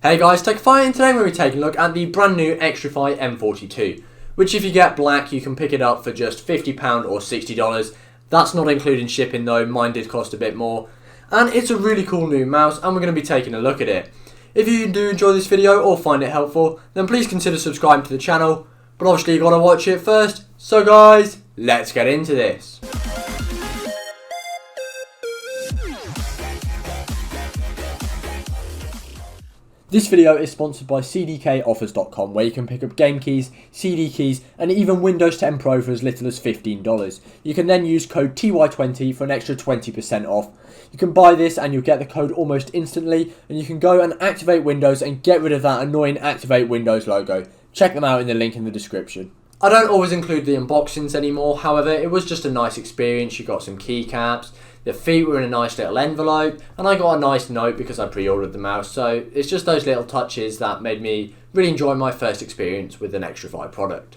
Hey guys, Tekify, and today we're going to be taking a look at the brand new Xtrfy M42, which if you get black you can pick it up for just £50 or $60. That's not including shipping though, mine did cost a bit more. And it's a really cool new mouse and we're going to be taking a look at it. If you do enjoy this video or find it helpful, then please consider subscribing to the channel, but obviously you've got to watch it first. So guys, let's get into this. This video is sponsored by cdkoffers.com, where you can pick up game keys, CD keys and even Windows 10 Pro for as little as $15. You can then use code TY20 for an extra 20% off. You can buy this and you'll get the code almost instantly, and you can go and activate Windows and get rid of that annoying Activate Windows logo. Check them out in the link in the description. I don't always include the unboxings anymore, however it was just a nice experience. You got some keycaps, the feet were in a nice little envelope, and I got a nice note because I pre-ordered the mouse, so it's just those little touches that made me really enjoy my first experience with an Xtrfy product.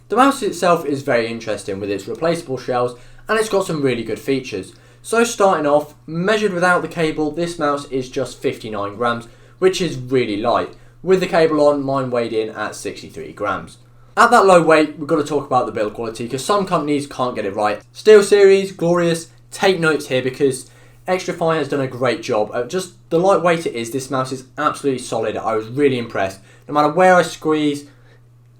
The mouse itself is very interesting with its replaceable shells, and it's got some really good features. So starting off, measured without the cable, this mouse is just 59 grams, which is really light. With the cable on, mine weighed in at 63 grams. At that low weight, we've got to talk about the build quality because some companies can't get it right. SteelSeries, Glorious, take notes here because Xtrfy has done a great job. Just the lightweight it is, this mouse is absolutely solid. I was really impressed. No matter where I squeeze,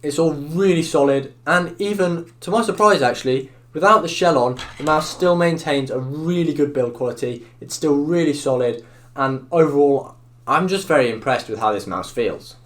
it's all really solid, and even to my surprise actually, without the shell on, the mouse still maintains a really good build quality. It's still really solid, and overall I'm just very impressed with how this mouse feels.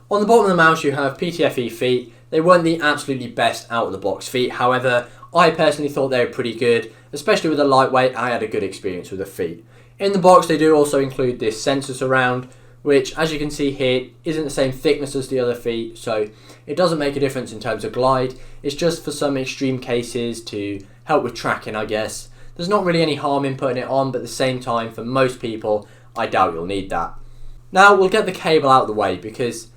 On the bottom of the mouse you have PTFE feet. They weren't the absolutely best out of the box feet, however I personally thought they were pretty good, especially with the lightweight. I had a good experience with the feet. In the box they do also include this sensor surround, which as you can see here isn't the same thickness as the other feet, so it doesn't make a difference in terms of glide. It's just for some extreme cases to help with tracking, I guess. There's not really any harm in putting it on, but at the same time for most people I doubt you'll need that. Now we'll get the cable out of the way because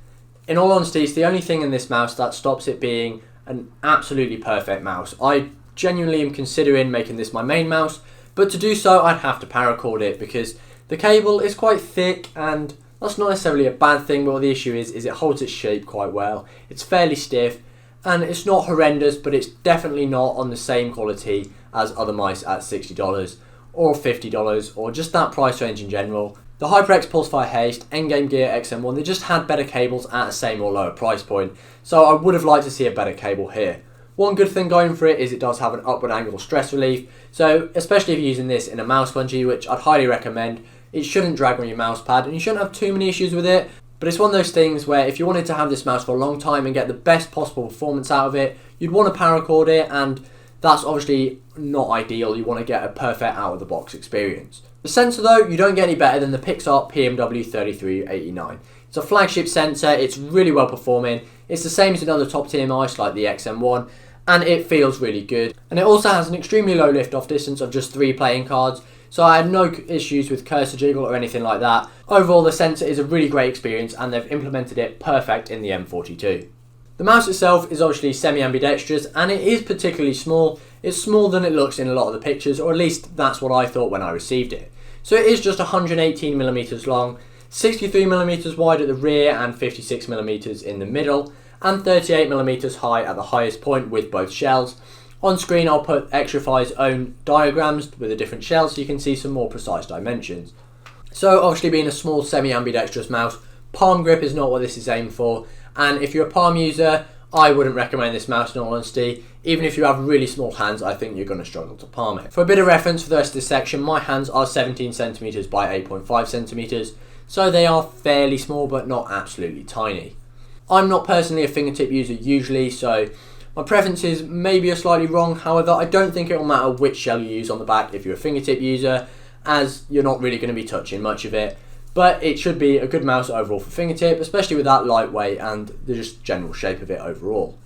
in all honesty it's the only thing in this mouse that stops it being an absolutely perfect mouse. I genuinely am considering making this my main mouse, but to do so I'd have to paracord it because the cable is quite thick, and that's not necessarily a bad thing, but the issue is it holds its shape quite well. It's fairly stiff and it's not horrendous, but it's definitely not on the same quality as other mice at $60 or $50 or just that price range in general. The HyperX Pulsefire Haste, Endgame Gear XM1, they just had better cables at a same or lower price point, so I would have liked to see a better cable here. One good thing going for it is it does have an upward angle stress relief, so especially if you're using this in a mouse bungee, which I'd highly recommend, it shouldn't drag on your mouse pad and you shouldn't have too many issues with it. But it's one of those things where if you wanted to have this mouse for a long time and get the best possible performance out of it, you'd want to paracord it, and that's obviously not ideal. You want to get a perfect out of the box experience. The sensor though, you don't get any better than the Pixar PMW3389. It's a flagship sensor, it's really well performing. It's the same as another top tier mice like the XM1, and it feels really good. And it also has an extremely low lift off distance of just 3 playing cards, so I had no issues with cursor jiggle or anything like that. Overall the sensor is a really great experience and they've implemented it perfect in the M42. The mouse itself is obviously semi-ambidextrous and it is particularly small. It's smaller than it looks in a lot of the pictures, or at least that's what I thought when I received it. So it is just 118mm long, 63mm wide at the rear and 56mm in the middle, and 38mm high at the highest point with both shells. On screen I'll put Xtrfy's own diagrams with the different shells so you can see some more precise dimensions. So obviously being a small semi-ambidextrous mouse, palm grip is not what this is aimed for, and if you're a palm user I wouldn't recommend this mouse in all honesty. Even if you have really small hands, I think you're going to struggle to palm it. For a bit of reference for the rest of this section, my hands are 17cm by 8.5cm, so they are fairly small but not absolutely tiny. I'm not personally a fingertip user usually, so my preferences may be slightly wrong. However, I don't think it will matter which shell you use on the back if you're a fingertip user, as you're not really going to be touching much of it. But it should be a good mouse overall for fingertip, especially with that lightweight and the just general shape of it overall.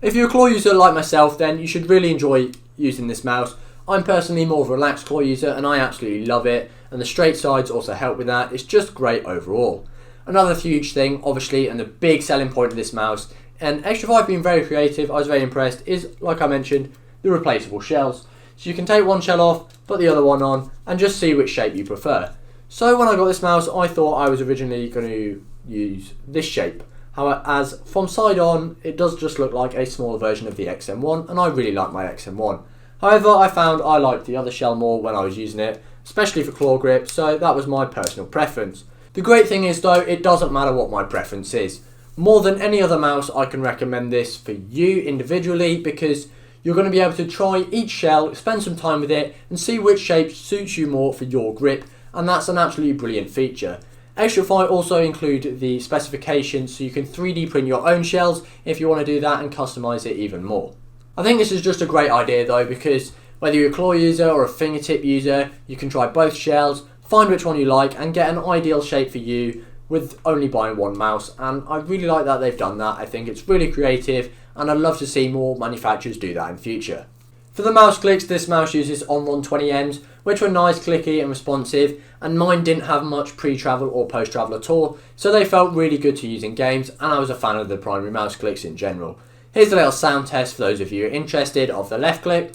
If you're a claw user like myself, then you should really enjoy using this mouse. I'm personally more of a relaxed claw user and I absolutely love it, and the straight sides also help with that. It's just great overall. Another huge thing, obviously, and the big selling point of this mouse, and Xtrfy have been very creative, I was very impressed, is, like I mentioned, the replaceable shells. So you can take one shell off, put the other one on, and just see which shape you prefer. So when I got this mouse, I thought I was originally going to use this shape. However, as from side on, it does just look like a smaller version of the XM1, and I really like my XM1. However, I found I liked the other shell more when I was using it, especially for claw grip, so that was my personal preference. The great thing is though, it doesn't matter what my preference is. More than any other mouse, I can recommend this for you individually, because you're going to be able to try each shell, spend some time with it, and see which shape suits you more for your grip, and that's an absolutely brilliant feature. Xtrfy also include the specifications so you can 3D print your own shells if you want to do that and customize it even more. I think this is just a great idea though, because whether you're a claw user or a fingertip user, you can try both shells, find which one you like, and get an ideal shape for you with only buying one mouse, and I really like that they've done that. I think it's really creative, and I'd love to see more manufacturers do that in future. For the mouse clicks, this mouse uses On 120Ms, which were nice, clicky and responsive, and mine didn't have much pre-travel or post-travel at all, so they felt really good to use in games, and I was a fan of the primary mouse clicks in general. Here's a little sound test for those of you interested of the left click,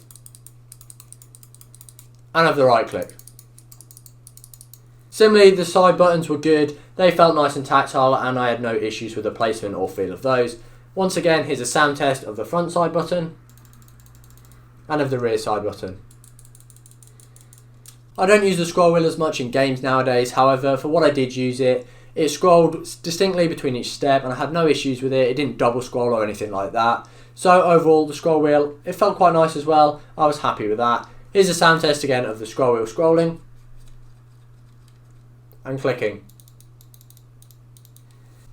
and of the right click. Similarly, the side buttons were good, they felt nice and tactile, and I had no issues with the placement or feel of those. Once again, here's a sound test of the front side button, and of the rear side button. I don't use the scroll wheel as much in games nowadays, however, for what I did use it, it scrolled distinctly between each step, and I had no issues with it. It didn't double scroll or anything like that. So overall, the scroll wheel, it felt quite nice as well. I was happy with that. Here's a sound test again of the scroll wheel scrolling and clicking.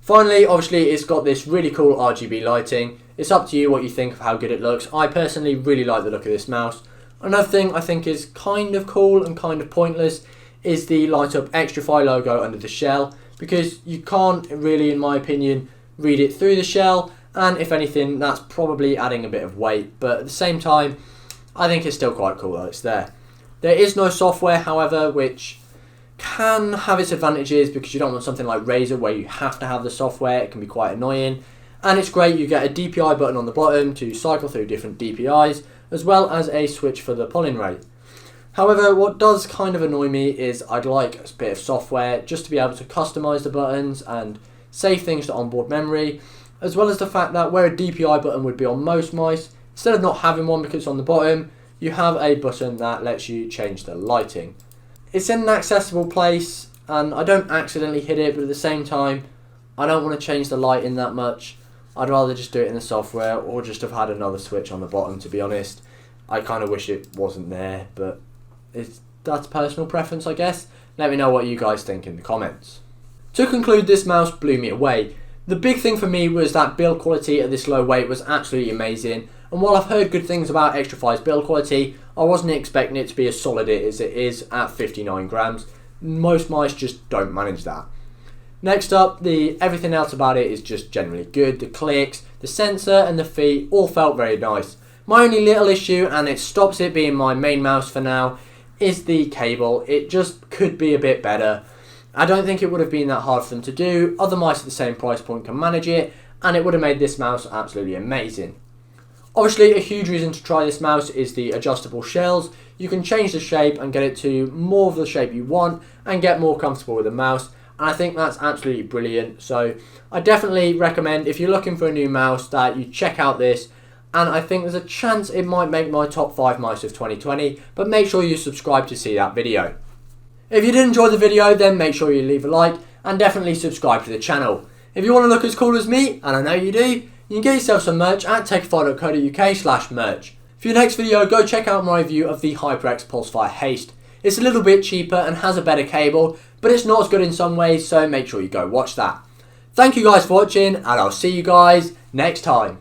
Finally, obviously, it's got this really cool RGB lighting. It's up to you what you think of how good it looks. I personally really like the look of this mouse. Another thing I think is kind of cool and kind of pointless is the light up Xtrfy logo under the shell, because you can't really, in my opinion, read it through the shell, and if anything, that's probably adding a bit of weight, but at the same time, I think it's still quite cool that it's there. There is no software, however, which can have its advantages, because you don't want something like Razer where you have to have the software. It can be quite annoying, and it's great you get a DPI button on the bottom to cycle through different DPIs, as well as a switch for the polling rate. However, what does kind of annoy me is I'd like a bit of software just to be able to customize the buttons and save things to onboard memory, as well as the fact that where a DPI button would be on most mice, instead of not having one because it's on the bottom, you have a button that lets you change the lighting. It's in an accessible place, and I don't accidentally hit it, but at the same time, I don't want to change the lighting that much. I'd rather just do it in the software, or just have had another switch on the bottom, to be honest. I kind of wish it wasn't there, but that's personal preference, I guess. Let me know what you guys think in the comments. To conclude, this mouse blew me away. The big thing for me was that build quality at this low weight was absolutely amazing, and while I've heard good things about Xtrfy's build quality, I wasn't expecting it to be as solid as it is at 59 grams. Most mice just don't manage that. Next up, everything else about it is just generally good. The clicks, the sensor and the feet all felt very nice. My only little issue, and it stops it being my main mouse for now, is the cable. It just could be a bit better. I don't think it would have been that hard for them to do. Other mice at the same price point can manage it, and it would have made this mouse absolutely amazing. Obviously, a huge reason to try this mouse is the adjustable shells. You can change the shape and get it to more of the shape you want and get more comfortable with the mouse, and I think that's absolutely brilliant. So I definitely recommend, if you're looking for a new mouse, that you check out this, and I think there's a chance it might make my top 5 mice of 2020, but make sure you subscribe to see that video. If you did enjoy the video, then make sure you leave a like and definitely subscribe to the channel. If you want to look as cool as me, and I know you do, you can get yourself some merch at tekify.co.uk/merch. For your next video, go check out my review of the HyperX Pulsefire Haste. It's a little bit cheaper and has a better cable, but it's not as good in some ways, so make sure you go watch that. Thank you guys for watching, and I'll see you guys next time.